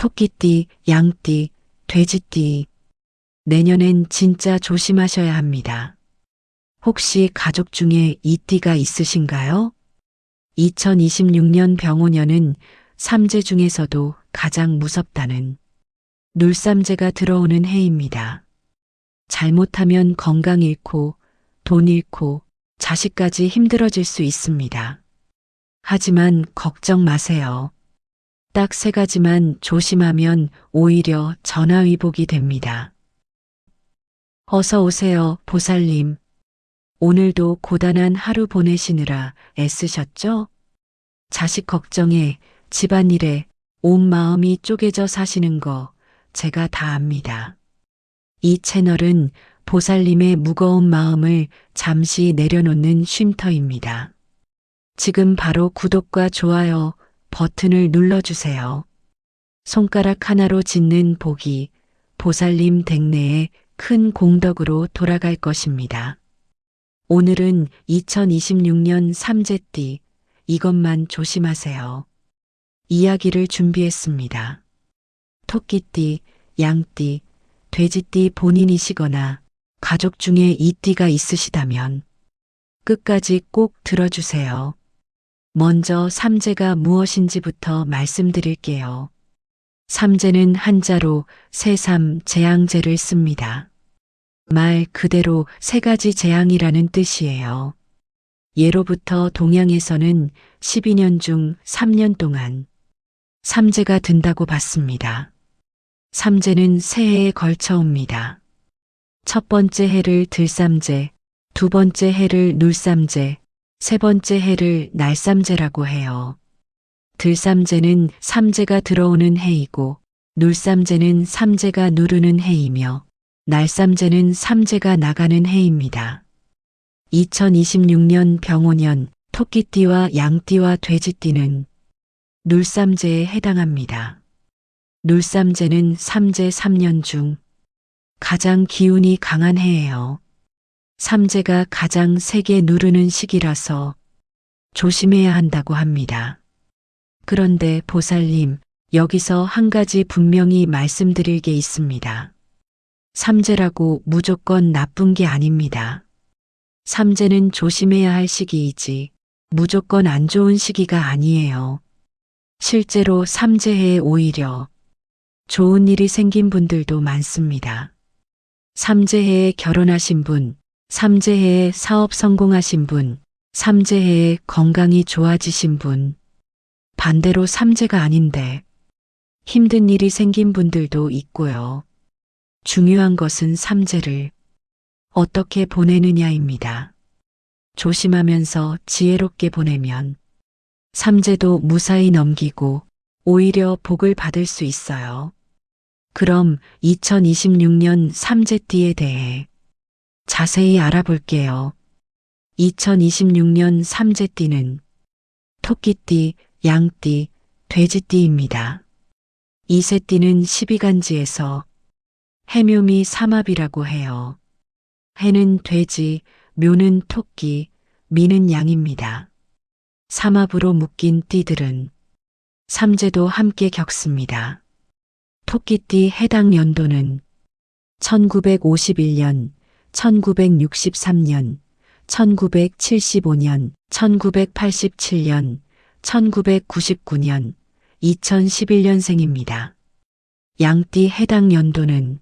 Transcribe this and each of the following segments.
토끼띠, 양띠, 돼지띠. 내년엔 진짜 조심하셔야 합니다. 혹시 가족 중에 이 띠가 있으신가요? 2026년 병오년은 삼재 중에서도 가장 무섭다는 눌삼재가 들어오는 해입니다. 잘못하면 건강 잃고 돈 잃고 자식까지 힘들어질 수 있습니다. 하지만 걱정 마세요. 딱 세 가지만 조심하면 오히려 전화위복이 됩니다. 어서 오세요, 보살님. 오늘도 고단한 하루 보내시느라 애쓰셨죠? 자식 걱정에 집안일에 온 마음이 쪼개져 사시는 거 제가 다 압니다. 이 채널은 보살님의 무거운 마음을 잠시 내려놓는 쉼터입니다. 지금 바로 구독과 좋아요 버튼을 눌러주세요. 손가락 하나로 짓는 복이 보살님 댁내에 큰 공덕으로 돌아갈 것입니다. 오늘은 2026년 삼재띠, 이것만 조심하세요. 이야기를 준비했습니다. 토끼띠, 양띠, 돼지띠 본인이시거나 가족 중에 이 띠가 있으시다면 끝까지 꼭 들어주세요. 먼저 삼재가 무엇인지부터 말씀드릴게요. 삼재는 한자로 새삼 재앙재를 씁니다. 말 그대로 세 가지 재앙이라는 뜻이에요. 예로부터 동양에서는 12년 중 3년 동안 삼재가 든다고 봤습니다. 삼재는 새해에 걸쳐 옵니다. 첫 번째 해를 들삼재, 두 번째 해를 눌삼재, 세 번째 해를 날삼재라고 해요. 들삼재는 삼재가 들어오는 해이고 눌삼재는 삼재가 누르는 해이며 날삼재는 삼재가 나가는 해입니다. 2026년 병오년 토끼띠와 양띠와 돼지띠는 눌삼재에 해당합니다. 눌삼재는 삼재 3년 중 가장 기운이 강한 해예요. 삼재가 가장 세게 누르는 시기라서 조심해야 한다고 합니다. 그런데 보살님, 여기서 한 가지 분명히 말씀드릴 게 있습니다. 삼재라고 무조건 나쁜 게 아닙니다. 삼재는 조심해야 할 시기이지 무조건 안 좋은 시기가 아니에요. 실제로 삼재해에 오히려 좋은 일이 생긴 분들도 많습니다. 삼재해에 결혼하신 분, 삼재해에 사업 성공하신 분, 삼재해에 건강이 좋아지신 분, 반대로 삼재가 아닌데 힘든 일이 생긴 분들도 있고요. 중요한 것은 삼재를 어떻게 보내느냐입니다. 조심하면서 지혜롭게 보내면 삼재도 무사히 넘기고 오히려 복을 받을 수 있어요. 그럼 2026년 삼재띠에 대해 자세히 알아볼게요. 2026년 삼재띠는 토끼띠, 양띠, 돼지띠입니다. 이 세 띠는 12간지에서 해묘미 삼합이라고 해요. 해는 돼지, 묘는 토끼, 미는 양입니다. 삼합으로 묶인 띠들은 삼재도 함께 겪습니다. 토끼띠 해당 연도는 1951년, 1963년, 1975년, 1987년, 1999년, 2011년생입니다. 양띠 해당 연도는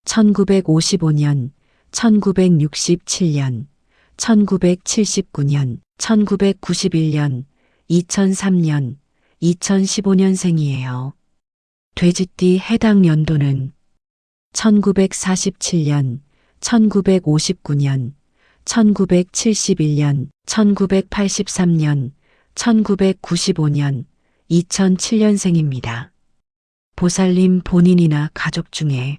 1955년, 1967년, 1979년, 1991년, 2003년, 2015년생이에요. 돼지띠 해당 연도는 1947년, 1959년, 1971년, 1983년, 1995년, 2007년생입니다. 보살님 본인이나 가족 중에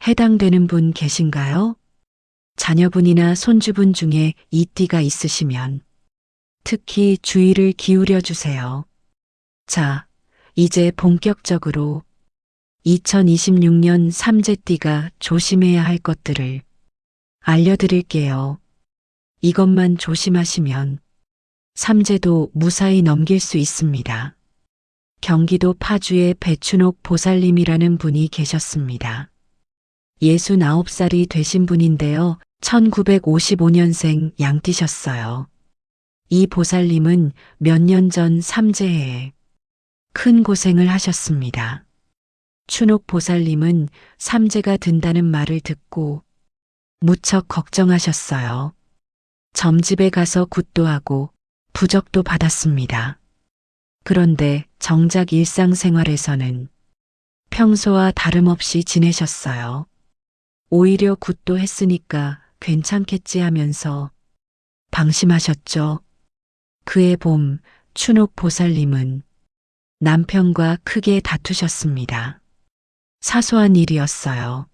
해당되는 분 계신가요? 자녀분이나 손주분 중에 이 띠가 있으시면 특히 주의를 기울여 주세요. 자, 이제 본격적으로 2026년 삼재띠가 조심해야 할 것들을 알려드릴게요. 이것만 조심하시면 삼재도 무사히 넘길 수 있습니다. 경기도 파주에 배춘옥 보살님이라는 분이 계셨습니다. 69살이 되신 분인데요. 1955년생 양띠셨어요. 이 보살님은 몇 년 전 삼재해에 큰 고생을 하셨습니다. 춘옥 보살님은 삼재가 든다는 말을 듣고 무척 걱정하셨어요. 점집에 가서 굿도 하고 부적도 받았습니다. 그런데 정작 일상생활에서는 평소와 다름없이 지내셨어요. 오히려 굿도 했으니까 괜찮겠지 하면서 방심하셨죠. 그해 봄 춘옥 보살님은 남편과 크게 다투셨습니다. 사소한 일이었어요.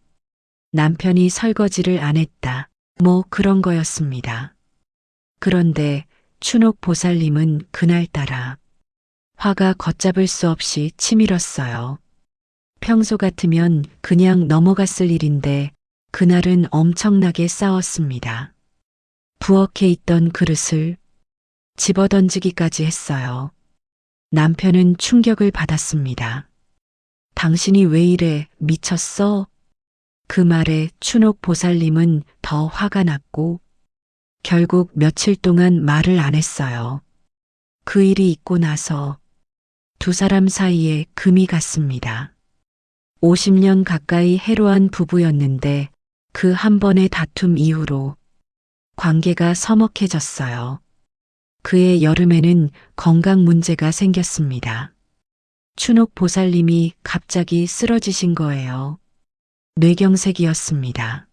남편이 설거지를 안 했다. 뭐 그런 거였습니다. 그런데 춘옥 보살님은 그날따라 화가 걷잡을 수 없이 치밀었어요. 평소 같으면 그냥 넘어갔을 일인데 그날은 엄청나게 싸웠습니다. 부엌에 있던 그릇을 집어던지기까지 했어요. 남편은 충격을 받았습니다. 당신이 왜 이래 미쳤어? 그 말에 춘옥 보살님은 더 화가 났고 결국 며칠 동안 말을 안 했어요. 그 일이 있고 나서 두 사람 사이에 금이 갔습니다. 50년 가까이 해로한 부부였는데 그 한 번의 다툼 이후로 관계가 서먹해졌어요. 그해 여름에는 건강 문제가 생겼습니다. 춘옥 보살님이 갑자기 쓰러지신 거예요. 뇌경색이었습니다.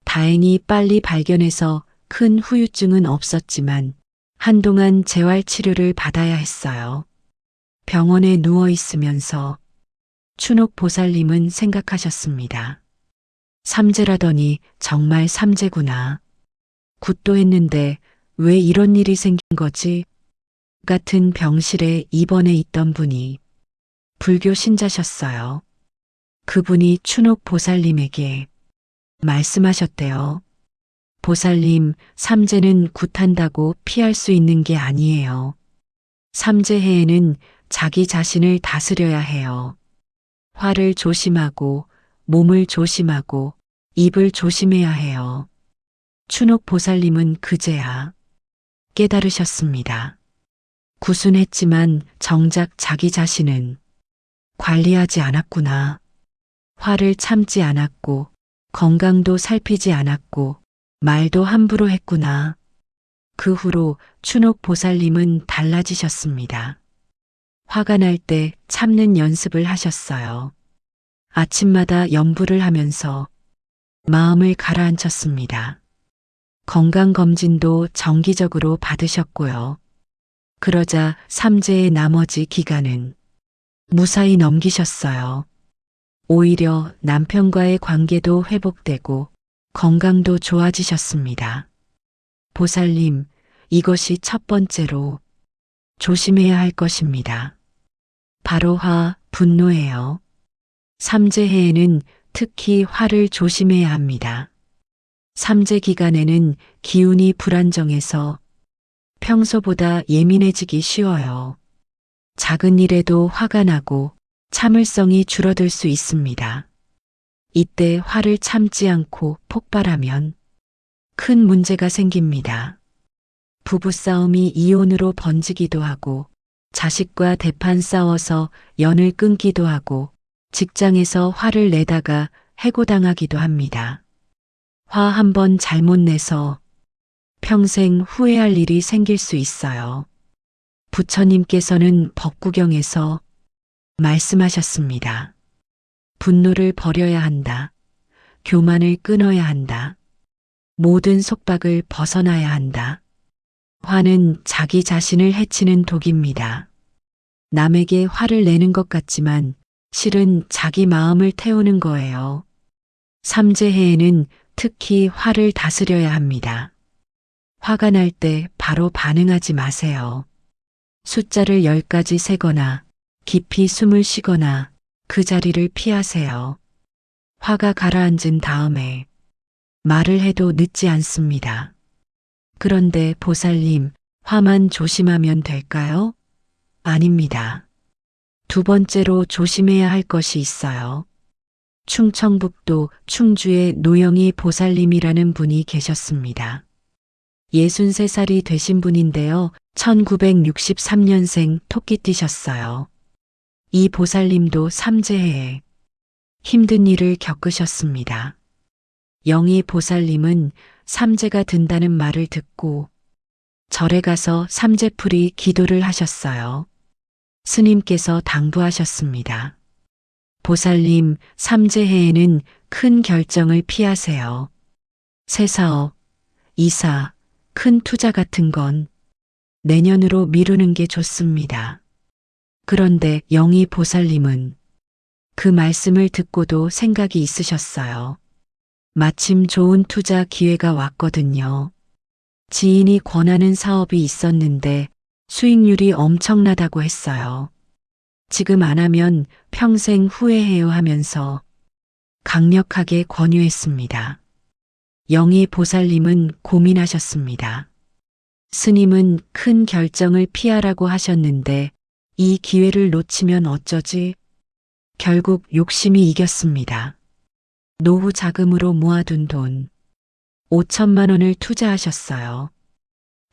다행히 빨리 발견해서 큰 후유증은 없었지만 한동안 재활치료를 받아야 했어요. 병원에 누워 있으면서 춘옥 보살님은 생각하셨습니다. 삼재라더니 정말 삼재구나. 굿도 했는데 왜 이런 일이 생긴 거지? 같은 병실에 입원해 있던 분이 불교 신자셨어요. 그분이 춘옥 보살님에게 말씀하셨대요. 보살님, 삼재는 굿한다고 피할 수 있는 게 아니에요. 삼재해에는 자기 자신을 다스려야 해요. 화를 조심하고 몸을 조심하고 입을 조심해야 해요. 춘옥 보살님은 그제야 깨달으셨습니다. 구순했지만 정작 자기 자신은 관리하지 않았구나. 화를 참지 않았고 건강도 살피지 않았고 말도 함부로 했구나. 그 후로 춘옥 보살님은 달라지셨습니다. 화가 날 때 참는 연습을 하셨어요. 아침마다 염불을 하면서 마음을 가라앉혔습니다. 건강검진도 정기적으로 받으셨고요. 그러자 삼재의 나머지 기간은 무사히 넘기셨어요. 오히려 남편과의 관계도 회복되고 건강도 좋아지셨습니다. 보살님, 이것이 첫 번째로 조심해야 할 것입니다. 바로 화, 분노예요. 삼재해에는 특히 화를 조심해야 합니다. 삼재 기간에는 기운이 불안정해서 평소보다 예민해지기 쉬워요. 작은 일에도 화가 나고 참을성이 줄어들 수 있습니다. 이때 화를 참지 않고 폭발하면 큰 문제가 생깁니다. 부부싸움이 이혼으로 번지기도 하고 자식과 대판 싸워서 연을 끊기도 하고 직장에서 화를 내다가 해고당하기도 합니다. 화 한 번 잘못 내서 평생 후회할 일이 생길 수 있어요. 부처님께서는 법구경에서 말씀하셨습니다. 분노를 버려야 한다. 교만을 끊어야 한다. 모든 속박을 벗어나야 한다. 화는 자기 자신을 해치는 독입니다. 남에게 화를 내는 것 같지만 실은 자기 마음을 태우는 거예요. 삼재해에는 특히 화를 다스려야 합니다. 화가 날 때 바로 반응하지 마세요. 숫자를 10가지 세거나 깊이 숨을 쉬거나 그 자리를 피하세요. 화가 가라앉은 다음에 말을 해도 늦지 않습니다. 그런데 보살님, 화만 조심하면 될까요? 아닙니다. 두 번째로 조심해야 할 것이 있어요. 충청북도 충주에 노영희 보살님이라는 분이 계셨습니다. 63살이 되신 분인데요. 1963년생 토끼띠셨어요. 이 보살님도 삼재해에 힘든 일을 겪으셨습니다. 영희 보살님은 삼재가 든다는 말을 듣고 절에 가서 삼재풀이 기도를 하셨어요. 스님께서 당부하셨습니다. 보살님, 삼재해에는 큰 결정을 피하세요. 새 사업, 이사, 큰 투자 같은 건 내년으로 미루는 게 좋습니다. 그런데 영희 보살님은 그 말씀을 듣고도 생각이 있으셨어요. 마침 좋은 투자 기회가 왔거든요. 지인이 권하는 사업이 있었는데 수익률이 엄청나다고 했어요. 지금 안 하면 평생 후회해요 하면서 강력하게 권유했습니다. 영희 보살님은 고민하셨습니다. 스님은 큰 결정을 피하라고 하셨는데 이 기회를 놓치면 어쩌지? 결국 욕심이 이겼습니다. 노후 자금으로 모아둔 돈 5천만 원을 투자하셨어요.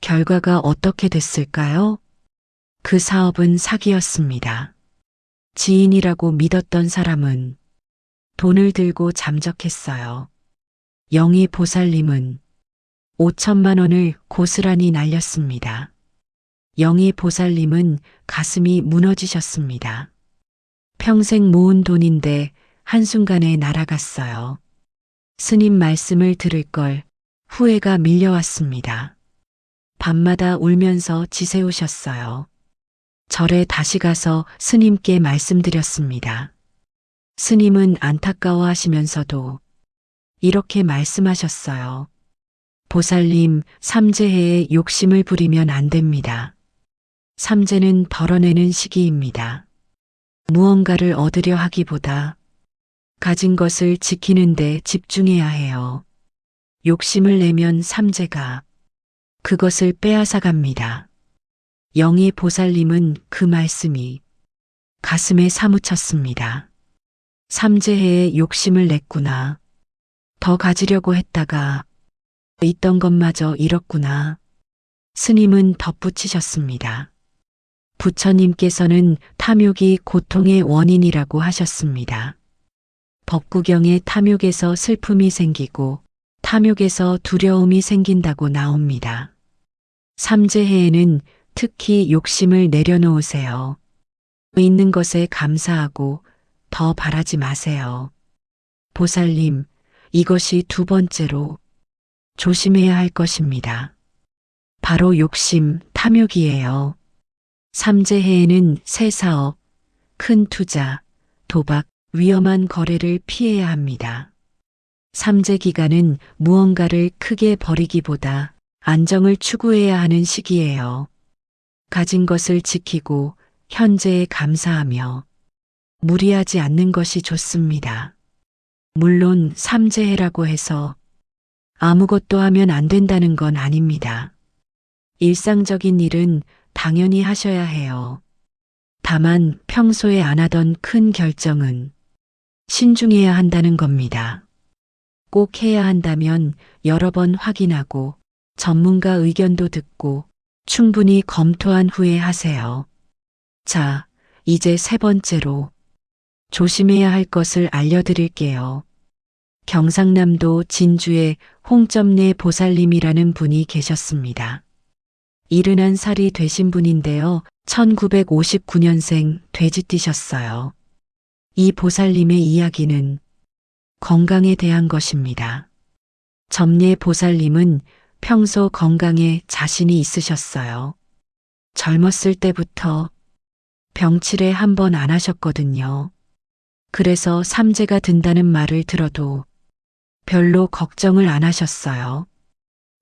결과가 어떻게 됐을까요? 그 사업은 사기였습니다. 지인이라고 믿었던 사람은 돈을 들고 잠적했어요. 영희 보살님은 5천만 원을 고스란히 날렸습니다. 영희 보살님은 가슴이 무너지셨습니다. 평생 모은 돈인데 한순간에 날아갔어요. 스님 말씀을 들을 걸 후회가 밀려왔습니다. 밤마다 울면서 지새우셨어요. 절에 다시 가서 스님께 말씀드렸습니다. 스님은 안타까워하시면서도 이렇게 말씀하셨어요. 보살님, 삼재해에 욕심을 부리면 안 됩니다. 삼재는 덜어내는 시기입니다. 무언가를 얻으려 하기보다 가진 것을 지키는 데 집중해야 해요. 욕심을 내면 삼재가 그것을 빼앗아 갑니다. 영희 보살님은 그 말씀이 가슴에 사무쳤습니다. 삼재해에 욕심을 냈구나. 더 가지려고 했다가 있던 것마저 잃었구나. 스님은 덧붙이셨습니다. 부처님께서는 탐욕이 고통의 원인이라고 하셨습니다. 법구경에 탐욕에서 슬픔이 생기고 탐욕에서 두려움이 생긴다고 나옵니다. 삼재해에는 특히 욕심을 내려놓으세요. 있는 것에 감사하고 더 바라지 마세요. 보살님, 이것이 두 번째로 조심해야 할 것입니다. 바로 욕심, 탐욕이에요. 삼재해에는 새 사업, 큰 투자, 도박, 위험한 거래를 피해야 합니다. 삼재 기간은 무언가를 크게 버리기보다 안정을 추구해야 하는 시기예요. 가진 것을 지키고 현재에 감사하며 무리하지 않는 것이 좋습니다. 물론 삼재해라고 해서 아무것도 하면 안 된다는 건 아닙니다. 일상적인 일은 당연히 하셔야 해요. 다만 평소에 안 하던 큰 결정은 신중해야 한다는 겁니다. 꼭 해야 한다면 여러 번 확인하고 전문가 의견도 듣고 충분히 검토한 후에 하세요. 자, 이제 세 번째로 조심해야 할 것을 알려드릴게요. 경상남도 진주에 홍점례 보살님이라는 분이 계셨습니다. 71살이 되신 분인데요. 1959년생 돼지띠셨어요. 이 보살님의 이야기는 건강에 대한 것입니다. 점례 보살님은 평소 건강에 자신이 있으셨어요. 젊었을 때부터 병치레 한 번 안 하셨거든요. 그래서 삼재가 든다는 말을 들어도 별로 걱정을 안 하셨어요.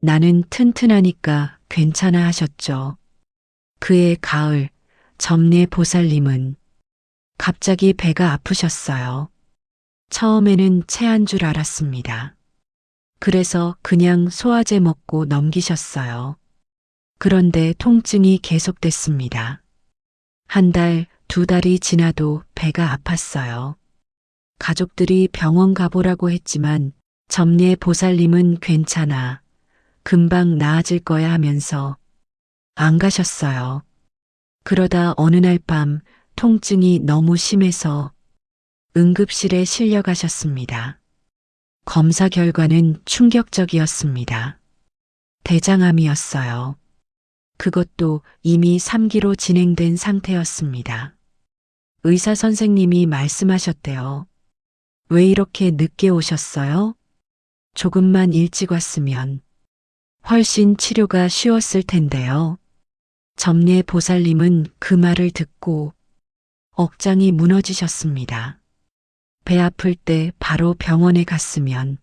나는 튼튼하니까 괜찮아 하셨죠. 그해 가을, 점례 보살님은 갑자기 배가 아프셨어요. 처음에는 체한 줄 알았습니다. 그래서 그냥 소화제 먹고 넘기셨어요. 그런데 통증이 계속됐습니다. 한 달, 2달이 지나도 배가 아팠어요. 가족들이 병원 가보라고 했지만 점례 보살님은 괜찮아. 금방 나아질 거야 하면서 안 가셨어요. 그러다 어느 날 밤 통증이 너무 심해서 응급실에 실려가셨습니다. 검사 결과는 충격적이었습니다. 대장암이었어요. 그것도 이미 3기로 진행된 상태였습니다. 의사 선생님이 말씀하셨대요. 왜 이렇게 늦게 오셨어요? 조금만 일찍 왔으면 훨씬 치료가 쉬웠을 텐데요. 점례 보살님은 그 말을 듣고 억장이 무너지셨습니다. 배 아플 때 바로 병원에 갔으면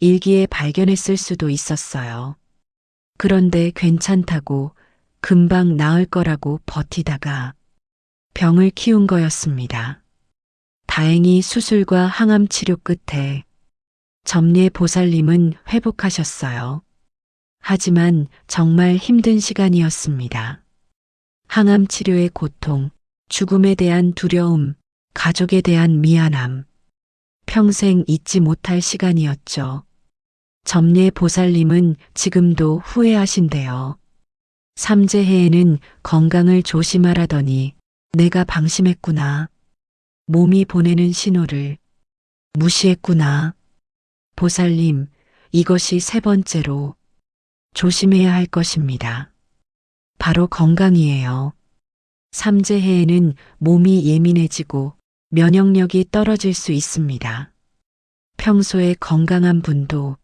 일기에 발견했을 수도 있었어요. 그런데 괜찮다고 금방 나을 거라고 버티다가 병을 키운 거였습니다. 다행히 수술과 항암 치료 끝에 점례 보살님은 회복하셨어요. 하지만 정말 힘든 시간이었습니다. 항암 치료의 고통, 죽음에 대한 두려움, 가족에 대한 미안함, 평생 잊지 못할 시간이었죠. 점례 보살님은 지금도 후회하신대요. 삼재해에는 건강을 조심하라더니 내가 방심했구나. 몸이 보내는 신호를 무시했구나. 보살님, 이것이 3번째로 조심해야 할 것입니다. 바로 건강이에요. 삼재해에는 몸이 예민해지고 면역력이 떨어질 수 있습니다. 평소에 건강한 분도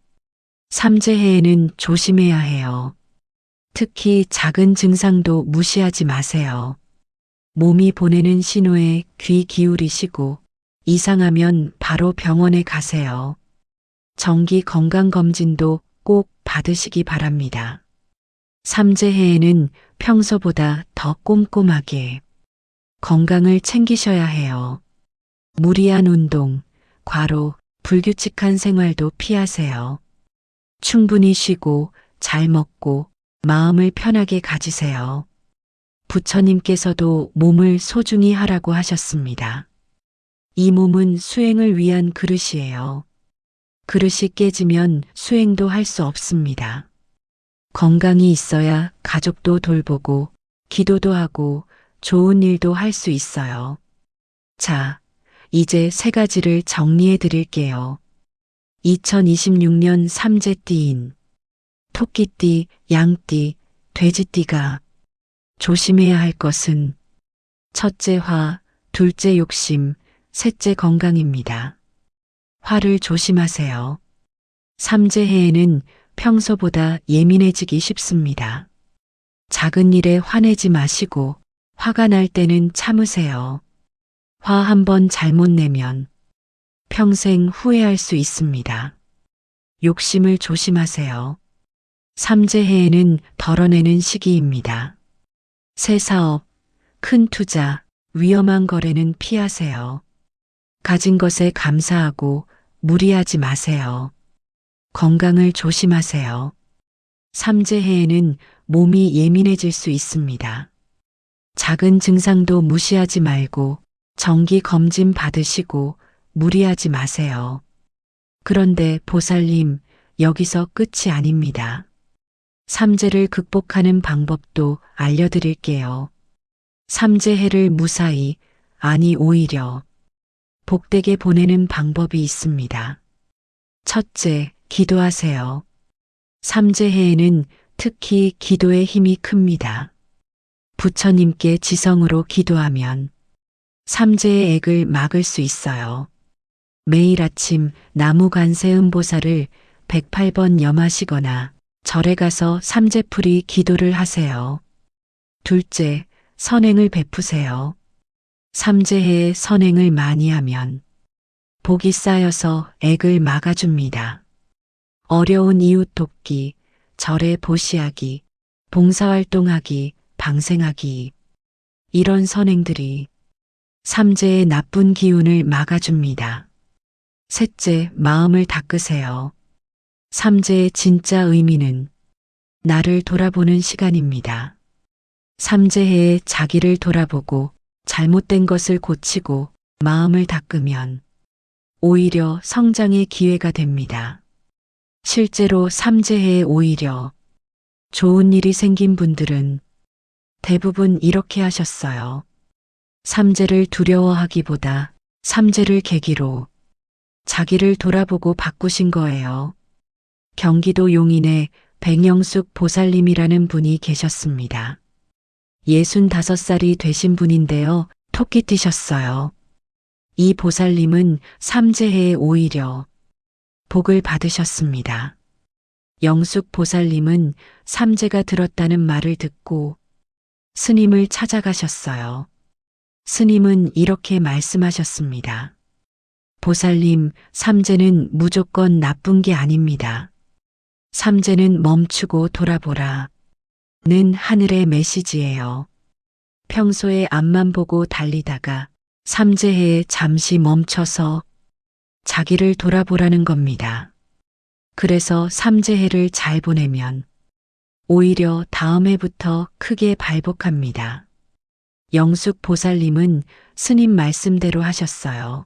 삼재해에는 조심해야 해요. 특히 작은 증상도 무시하지 마세요. 몸이 보내는 신호에 귀 기울이시고 이상하면 바로 병원에 가세요. 정기 건강검진도 꼭 받으시기 바랍니다. 삼재해에는 평소보다 더 꼼꼼하게 건강을 챙기셔야 해요. 무리한 운동, 과로, 불규칙한 생활도 피하세요. 충분히 쉬고 잘 먹고 마음을 편하게 가지세요. 부처님께서도 몸을 소중히 하라고 하셨습니다. 이 몸은 수행을 위한 그릇이에요. 그릇이 깨지면 수행도 할 수 없습니다. 건강이 있어야 가족도 돌보고 기도도 하고 좋은 일도 할 수 있어요. 자, 이제 3가지를 정리해 드릴게요. 2026년 삼재띠인 토끼띠, 양띠, 돼지띠가 조심해야 할 것은 첫째 화, 둘째 욕심, 셋째 건강입니다. 화를 조심하세요. 삼재해에는 평소보다 예민해지기 쉽습니다. 작은 일에 화내지 마시고 화가 날 때는 참으세요. 화 한 번 잘못 내면 평생 후회할 수 있습니다. 욕심을 조심하세요. 삼재해에는 덜어내는 시기입니다. 새 사업, 큰 투자, 위험한 거래는 피하세요. 가진 것에 감사하고 무리하지 마세요. 건강을 조심하세요. 삼재해에는 몸이 예민해질 수 있습니다. 작은 증상도 무시하지 말고 정기 검진 받으시고 무리하지 마세요. 그런데 보살님, 여기서 끝이 아닙니다. 삼재를 극복하는 방법도 알려드릴게요. 삼재해를 무사히, 아니 오히려 복되게 보내는 방법이 있습니다. 첫째, 기도하세요. 삼재해에는 특히 기도의 힘이 큽니다. 부처님께 지성으로 기도하면 삼재의 액을 막을 수 있어요. 매일 아침 나무 관세음보살을 108번 염하시거나 절에 가서 삼재풀이 기도를 하세요. 둘째, 선행을 베푸세요. 삼재해에 선행을 많이 하면 복이 쌓여서 액을 막아줍니다. 어려운 이웃 돕기, 절에 보시하기, 봉사활동하기, 방생하기, 이런 선행들이 삼재의 나쁜 기운을 막아줍니다. 셋째, 마음을 닦으세요. 삼재의 진짜 의미는 나를 돌아보는 시간입니다. 삼재해에 자기를 돌아보고 잘못된 것을 고치고 마음을 닦으면 오히려 성장의 기회가 됩니다. 실제로 삼재해에 오히려 좋은 일이 생긴 분들은 대부분 이렇게 하셨어요. 삼재를 두려워하기보다 삼재를 계기로 자기를 돌아보고 바꾸신 거예요. 경기도 용인에 백영숙 보살님이라는 분이 계셨습니다. 65살이 되신 분인데요. 토끼띠셨어요. 이 보살님은 삼재해에 오히려 복을 받으셨습니다. 영숙 보살님은 삼재가 들었다는 말을 듣고 스님을 찾아가셨어요. 스님은 이렇게 말씀하셨습니다. 보살님, 삼재는 무조건 나쁜 게 아닙니다. 삼재는 멈추고 돌아보라. 는 하늘의 메시지예요. 평소에 앞만 보고 달리다가 삼재해에 잠시 멈춰서 자기를 돌아보라는 겁니다. 그래서 삼재해를 잘 보내면 오히려 다음 해부터 크게 발복합니다. 영숙 보살님은 스님 말씀대로 하셨어요.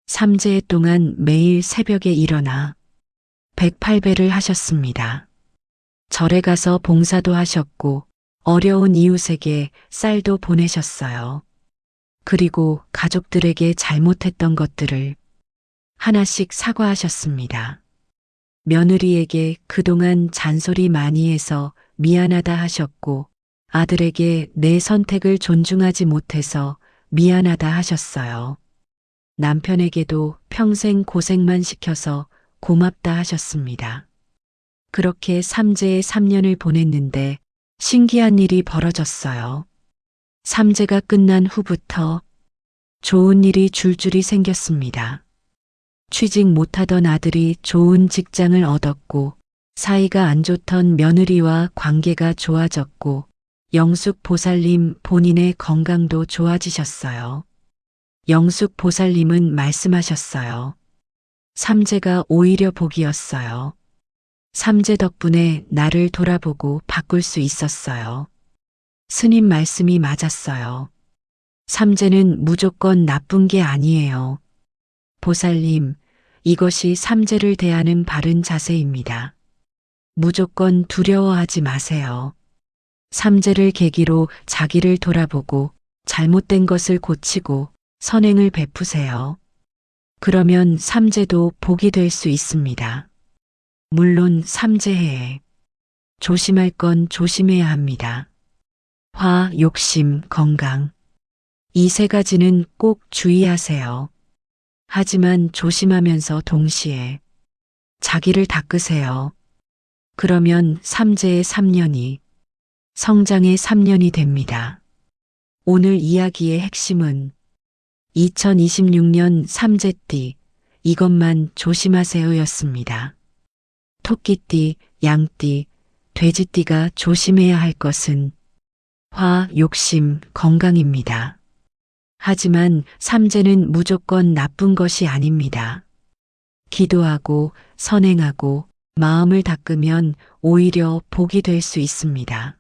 삼재해 동안 매일 새벽에 일어나 108배를 하셨습니다. 절에 가서 봉사도 하셨고 어려운 이웃에게 쌀도 보내셨어요. 그리고 가족들에게 잘못했던 것들을 하나씩 사과하셨습니다. 며느리에게 그동안 잔소리 많이 해서 미안하다 하셨고 아들에게 내 선택을 존중하지 못해서 미안하다 하셨어요. 남편에게도 평생 고생만 시켜서 고맙다 하셨습니다. 그렇게 삼재의 3년을 보냈는데 신기한 일이 벌어졌어요. 삼재가 끝난 후부터 좋은 일이 줄줄이 생겼습니다. 취직 못하던 아들이 좋은 직장을 얻었고 사이가 안 좋던 며느리와 관계가 좋아졌고 영숙 보살님 본인의 건강도 좋아지셨어요. 영숙 보살님은 말씀하셨어요. 삼재가 오히려 복이었어요. 삼재 덕분에 나를 돌아보고 바꿀 수 있었어요. 스님 말씀이 맞았어요. 삼재는 무조건 나쁜 게 아니에요. 보살님, 이것이 삼재를 대하는 바른 자세입니다. 무조건 두려워하지 마세요. 삼재를 계기로 자기를 돌아보고 잘못된 것을 고치고 선행을 베푸세요. 그러면 삼재도 복이 될 수 있습니다. 물론 삼재해에 조심할 건 조심해야 합니다. 화, 욕심, 건강. 이 세 가지는 꼭 주의하세요. 하지만 조심하면서 동시에 자기를 닦으세요. 그러면 삼재의 3년이 성장의 3년이 됩니다. 오늘 이야기의 핵심은 2026년 삼재띠 이것만 조심하세요였습니다. 토끼띠, 양띠, 돼지띠가 조심해야 할 것은 화, 욕심, 건강입니다. 하지만 삼재는 무조건 나쁜 것이 아닙니다. 기도하고 선행하고 마음을 닦으면 오히려 복이 될 수 있습니다.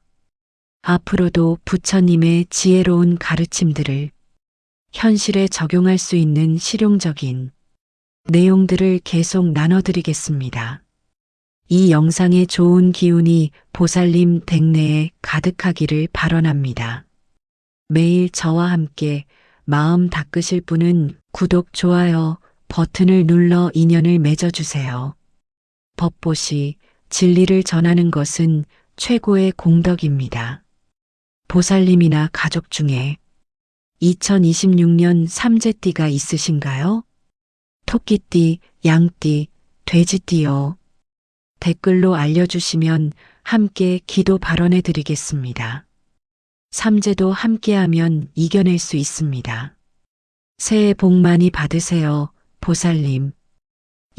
앞으로도 부처님의 지혜로운 가르침들을 현실에 적용할 수 있는 실용적인 내용들을 계속 나눠드리겠습니다. 이 영상의 좋은 기운이 보살님 댁내에 가득하기를 발언합니다. 매일 저와 함께 마음 닦으실 분은 구독, 좋아요 버튼을 눌러 인연을 맺어주세요. 법보시, 진리를 전하는 것은 최고의 공덕입니다. 보살님이나 가족 중에 2026년 삼재띠가 있으신가요? 토끼띠, 양띠, 돼지띠요. 댓글로 알려주시면 함께 기도 발언해 드리겠습니다. 삼재도 함께하면 이겨낼 수 있습니다. 새해 복 많이 받으세요, 보살님.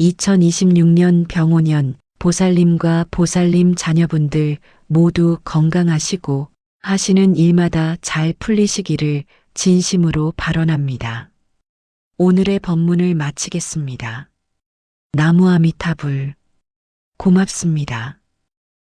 2026년 병오년 보살님과 보살님 자녀분들 모두 건강하시고 하시는 일마다 잘 풀리시기를 진심으로 발언합니다. 오늘의 법문을 마치겠습니다. 나무아미타불. 고맙습니다.